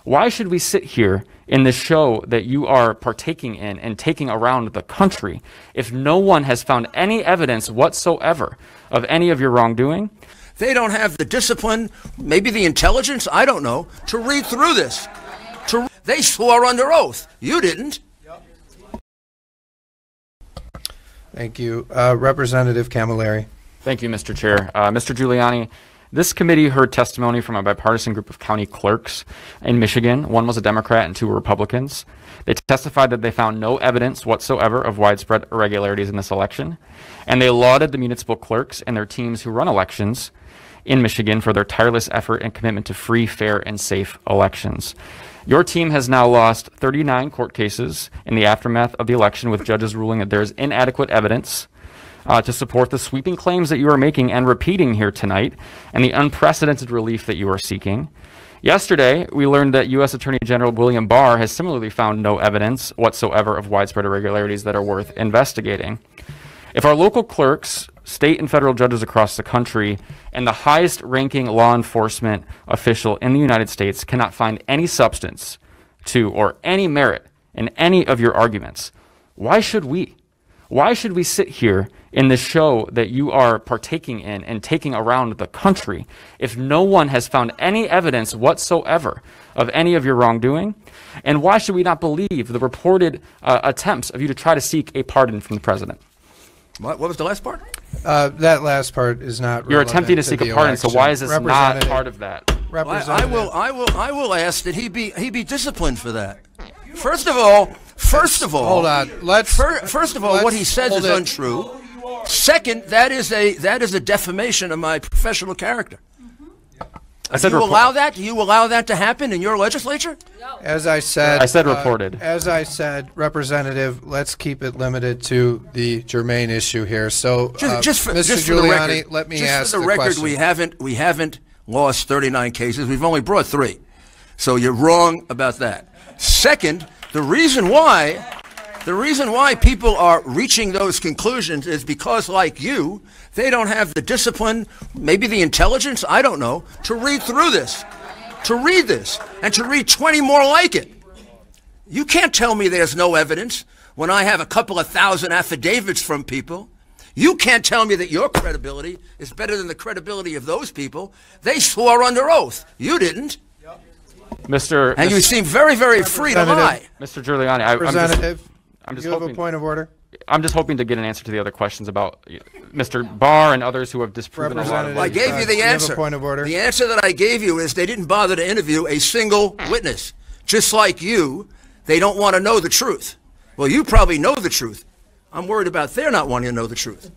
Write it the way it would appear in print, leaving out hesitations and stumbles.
Why should we sit here in this show that you are partaking in and taking around the country if no one has found any evidence whatsoever of any of your wrongdoing? They don't have the discipline, maybe the intelligence, I don't know, to read through this. They swore under oath. You didn't. Thank you. Representative Camilleri. Thank you, Mr. Chair. Mr. Giuliani, this committee heard testimony from a bipartisan group of county clerks in Michigan. One was a Democrat and two were Republicans. They testified that they found no evidence whatsoever of widespread irregularities in this election, and they lauded the municipal clerks and their teams who run elections in Michigan for their tireless effort and commitment to free, fair, and safe elections. Your team has now lost 39 court cases in the aftermath of the election, with judges ruling that there is inadequate evidence to support the sweeping claims that you are making and repeating here tonight, and the unprecedented relief that you are seeking. Yesterday, we learned that U.S. Attorney General William Barr has similarly found no evidence whatsoever of widespread irregularities that are worth investigating. If our local clerks, state and federal judges across the country, and the highest-ranking law enforcement official in the United States cannot find any substance to or any merit in any of your arguments, why should we? Why should we sit here in this show that you are partaking in and taking around the country if no one has found any evidence whatsoever of any of your wrongdoing? And why should we not believe the reported attempts of you to try to seek a pardon from the president? What was the last part? That last part is not. You're attempting to seek a pardon, so why is this not part of that? I will ask that he be disciplined for that. First of all, hold on. First of all, what he says is untrue. Second, that is a defamation of my professional character. Do you allow that? Do you allow that to happen in your legislature? No. As I said, reported. As I said, Representative, let's keep it limited to the germane issue here. So, just for Mr. Giuliani, let me ask the question. We haven't lost 39 cases. We've only brought 3. So you're wrong about that. Second, the reason why people are reaching those conclusions is because, like you, they don't have the discipline, maybe the intelligence, I don't know, to read through this, and to read 20 more like it. You can't tell me there's no evidence when I have a couple of thousand affidavits from people. You can't tell me that your credibility is better than the credibility of those people. They swore under oath. You didn't. And you seem very, very free to lie. Mr. Giuliani, I'm just hoping, have a point of order? I'm just hoping to get an answer to the other questions about Mr. Barr and others who have disproven a lot of I gave you the answer. Have a point of order? The answer that I gave you is they didn't bother to interview a single witness. Just like you, they don't want to know the truth. Well, you probably know the truth. I'm worried about their not wanting to know the truth.